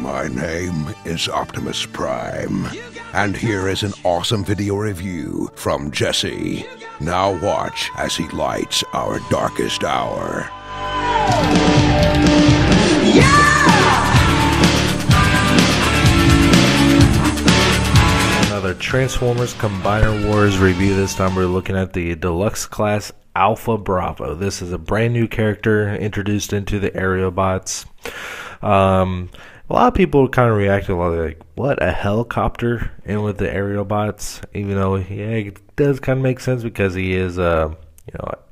My name is Optimus Prime, and here is an awesome video review from Jesse. Now watch as he lights our darkest hour. Another Transformers Combiner Wars review. This time we're looking at the Deluxe Class Alpha Bravo. This is a brand new character introduced into the Aerobots. A lot of people kind of reacted like, what, a helicopter in with the Aerobots? Even though, yeah, it does kind of make sense because he is a,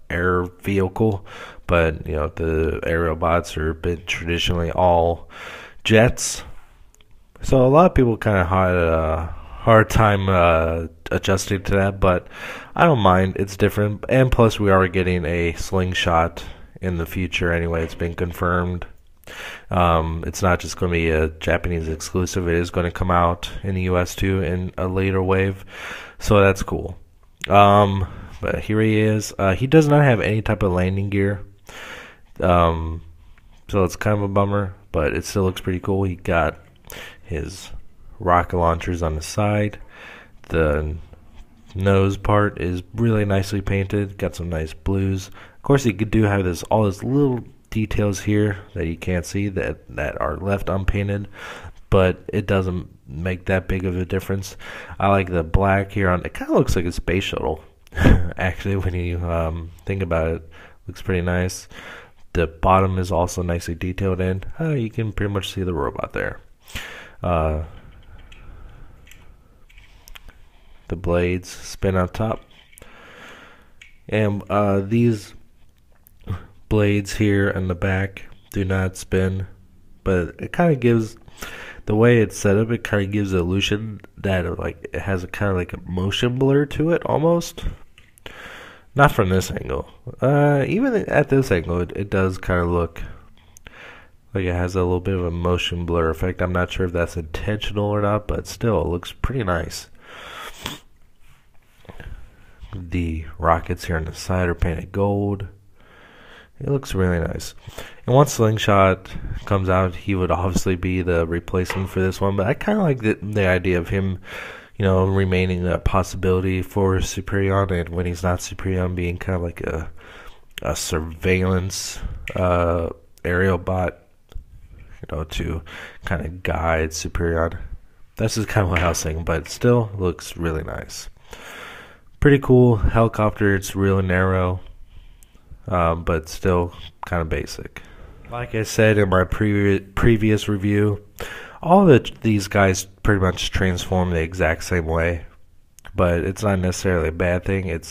air vehicle. But, the Aerobots are been traditionally all jets. So a lot of people kind of had a hard time adjusting to that, but I don't mind. It's different. And plus, we are getting a slingshot in the future anyway. It's been confirmed. It's not just going to be a Japanese exclusive. It is going to come out in the US too in a later wave, so that's cool. But here he is. He does not have any type of landing gear, so it's kind of a bummer, but it still looks pretty cool. He got his rocket launchers on the side. The nose part is really nicely painted. Got some nice blues. Of course, he do have all this little details here that you can't see that are left unpainted, but it doesn't make that big of a difference. I like the black here on it. Kind of looks like a space shuttle actually, when you think about it. Looks pretty nice. The bottom is also nicely detailed in. You can pretty much see the robot there. The blades spin on top, and these blades here in the back do not spin, but it kind of gives, the way it's set up, it kind of gives the illusion that it has a kind of like a motion blur to it almost. Not from this angle. Even at this angle, it does kind of look like it has a little bit of a motion blur effect. I'm not sure if that's intentional or not, but still, it looks pretty nice. The rockets here on the side are painted gold. It looks really nice. And once Slingshot comes out, he would obviously be the replacement for this one. But I kind of like the idea of him, remaining a possibility for Superion, and when he's not Superion, being kind of like a surveillance aerial bot, to kind of guide Superion. That's just kind of what I was thinking, but it still looks really nice. Pretty cool helicopter. It's real narrow. But still kind of basic. Like I said in my previous review, all these guys pretty much transform the exact same way, but it's not necessarily a bad thing. It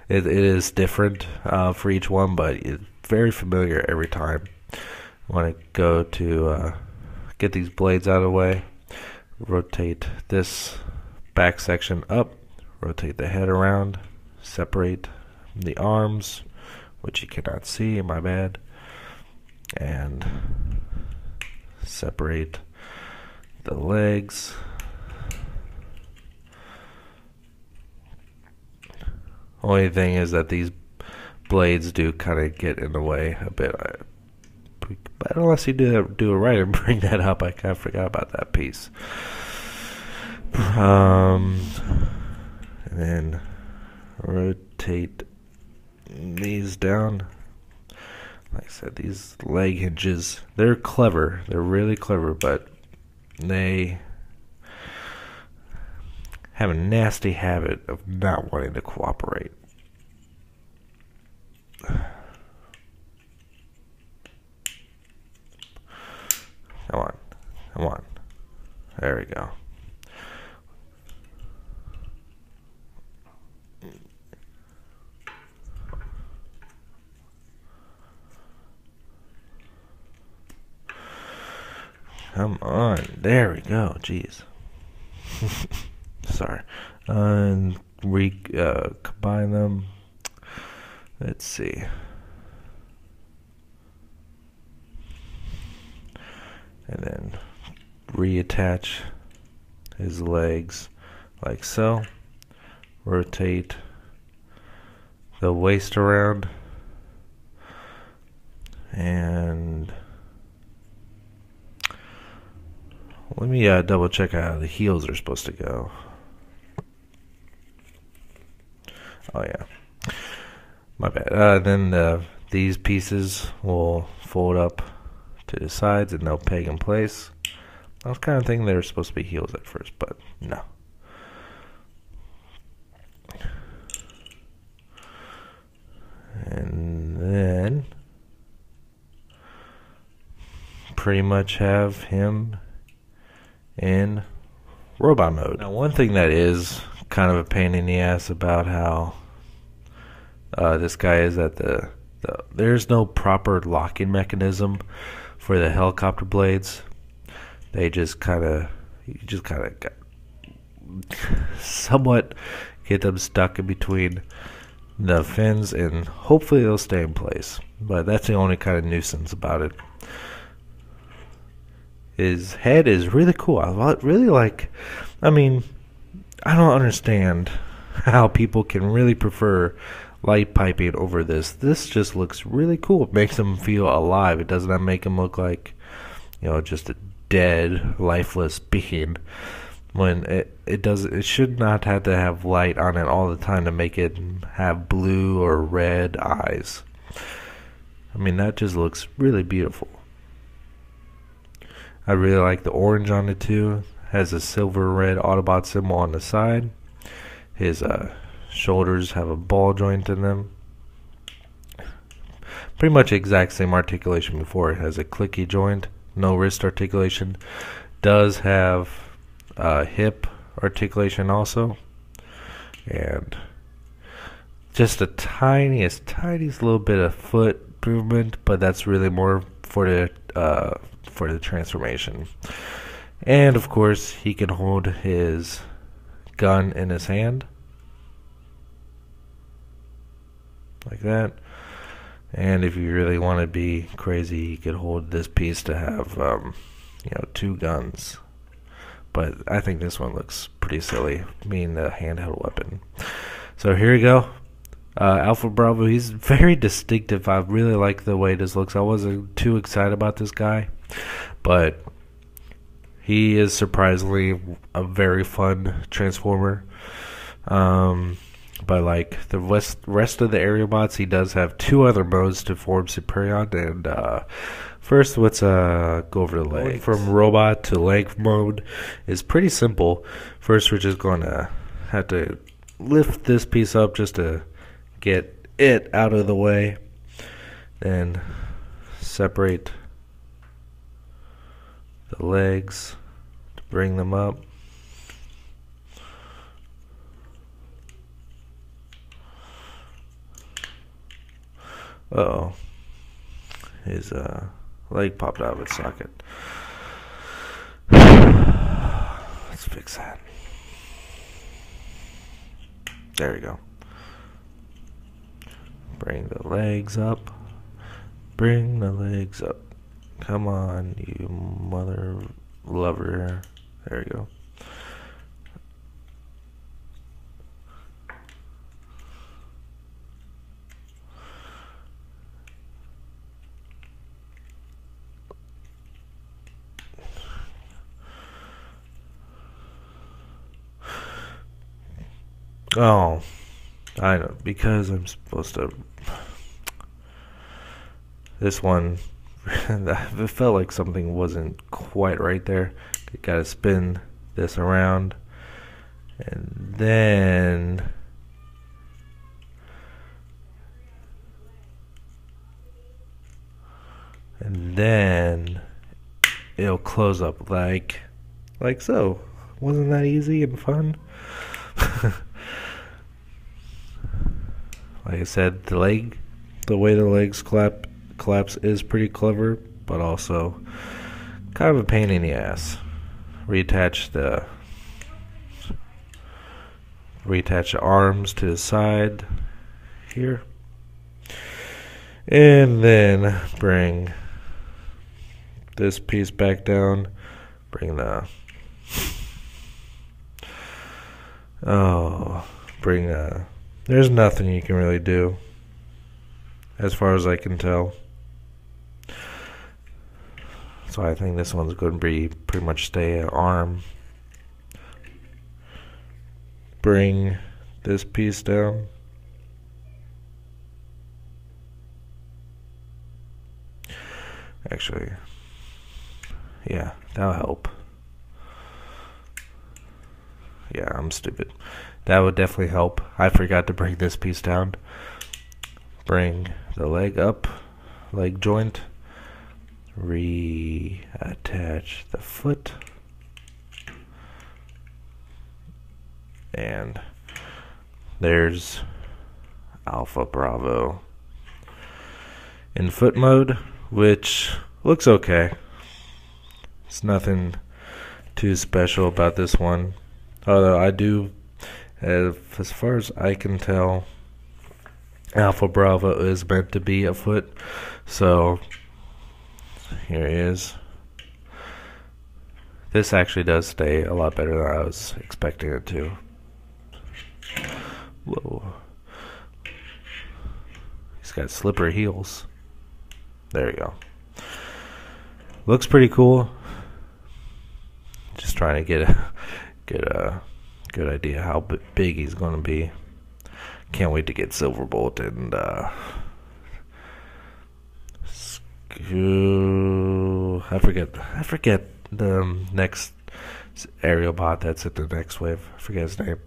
is different for each one, but it's very familiar every time. I want to go to get these blades out of the way, rotate this back section up, rotate the head around, separate the arms, which you cannot see, my bad, and separate the legs. Only thing is that these blades do kind of get in the way a bit, but unless you do it right and bring that up, I kind of forgot about that piece. And then rotate these down. Like I said, these leg hinges, they're clever. They're really clever, but they have a nasty habit of not wanting to cooperate. Come on. There we go. Come on, there we go. Jeez. Sorry. And combine them. Let's see. And then reattach his legs like so. Rotate the waist around. And Let me double check how the heels are supposed to go. Oh yeah, my bad. Then these pieces will fold up to the sides and they'll peg in place. I was kind of thinking they were supposed to be heels at first, but no. And then pretty much have him in robot mode. Now, one thing that is kind of a pain in the ass about how this guy is that there's no proper locking mechanism for the helicopter blades. They just kind of somewhat get them stuck in between the fins, and hopefully they'll stay in place. But that's the only kind of nuisance about it. His head is really cool. I really like. I mean, I don't understand how people can really prefer light piping over this. This just looks really cool. It makes him feel alive. It does not make him look like, you know, just a dead, lifeless being. When it should not have to have light on it all the time to make it have blue or red eyes. I mean, that just looks really beautiful. I really like the orange on it too. Has a silver red Autobot symbol on the side. His shoulders have a ball joint in them. Pretty much exact same articulation before. It has a clicky joint, no wrist articulation. Does have hip articulation also, and just the tiniest little bit of foot movement, but that's really more for the transformation. And of course, he can hold his gun in his hand like that. And if you really want to be crazy, you could hold this piece to have you know, 2 guns. But I think this one looks pretty silly, being a handheld weapon. So here we go. Alpha Bravo, he's very distinctive. I really like the way this looks. I wasn't too excited about this guy, but he is surprisingly a very fun Transformer. But like the rest of the aerial bots, he does have 2 other modes to form Superion. And first, let's go over the leg. From robot to leg mode is pretty simple. First, we're just going to have to lift this piece up just to get it out of the way. Then separate the legs to bring them up. Uh-oh. His leg popped out of its socket. Let's fix that. There we go. Bring the legs up. Bring the legs up. Come on, you mother lover. There we go. Oh, I know, because I'm supposed to. This one, it felt like something wasn't quite right there. You gotta spin this around, and then it'll close up like so. Wasn't that easy and fun? Like I said, the way the legs collapse is pretty clever, but also kind of a pain in the ass. Reattach the arms to the side here, and then bring this piece back down. There's nothing you can really do, as far as I can tell. So I think this one's going to be pretty much stay at arm. Bring this piece down. Actually, yeah, that'll help. Yeah, I'm stupid. That would definitely help. I forgot to bring this piece down. Bring the leg up, leg joint. Reattach the foot. And there's Alpha Bravo in foot mode, which looks okay. It's nothing too special about this one. Although I do, as far as I can tell, Alpha Bravo is meant to be a foot. So here he is. This actually does stay a lot better than I was expecting it to. Whoa. He's got slippery heels. There you go. Looks pretty cool. Just trying to get a good idea how big he's going to be. Can't wait to get Silverbolt and I forget the next aerial bot that's at the next wave. I forget his name.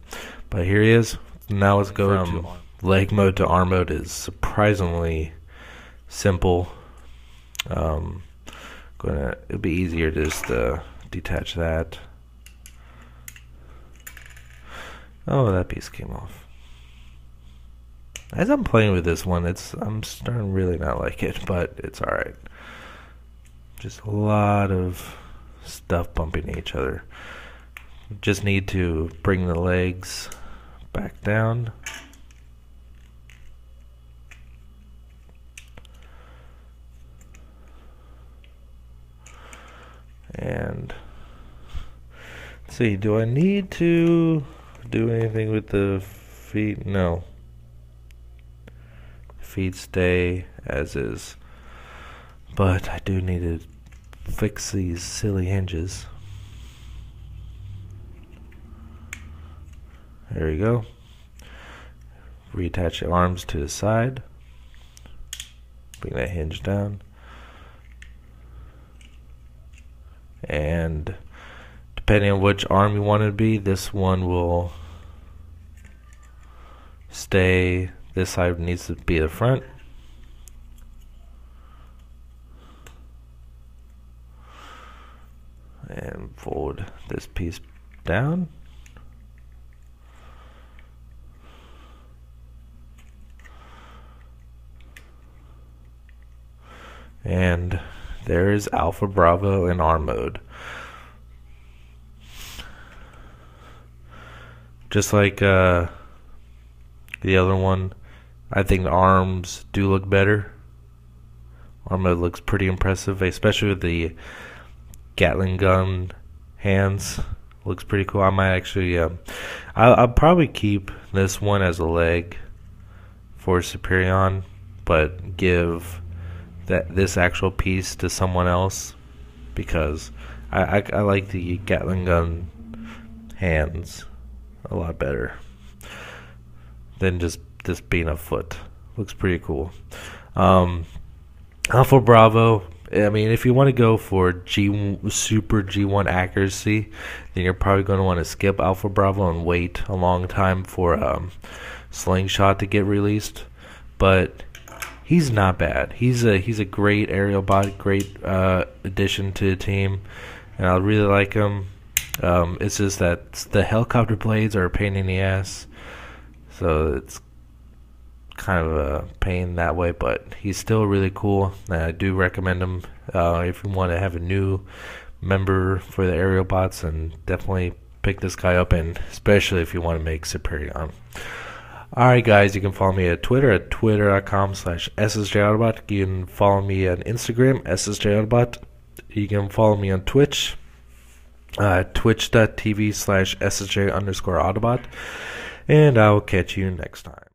But here he is. Now let's go from leg mode to arm mode. Is surprisingly simple. It'll be easier to just detach that. Oh, that piece came off. As I'm playing with this one, I'm starting to really not like it, but it's alright. Just a lot of stuff bumping each other. Just need to bring the legs back down. And let's see, do I need to do anything with the feet? No. Feet stay as is. But I do need to fix these silly hinges. There you go. Reattach the arms to the side. Bring that hinge down. And depending on which arm you want it to be, this one will stay. This side needs to be the front. And fold this piece down. And there is Alpha Bravo in arm mode. Just like the other one, I think the arms do look better. Arm mode looks pretty impressive, especially with the Gatling gun hands. Looks pretty cool. I might actually, I'll probably keep this one as a leg for Superion, but give this actual piece to someone else because I like the Gatling gun hands a lot better than just this being a foot. Looks pretty cool. Alpha Bravo, I mean, if you want to go for super G1 accuracy, then you're probably going to want to skip Alpha Bravo and wait a long time for Slingshot to get released. But he's not bad. He's a great aerial bot, great addition to the team, and I really like him. It's just that the helicopter blades are a pain in the ass, so it's kind of a pain that way, but he's still really cool, and I do recommend him if you want to have a new member for the aerial bots, and definitely pick this guy up, and especially if you want to make Superion. Alright guys, you can follow me at Twitter at twitter.com/SSJAUTOBOT. You can follow me on Instagram, SSJAUTOBOT. You can follow me on Twitch, twitch.tv/SSJ_Autobot. And I will catch you next time.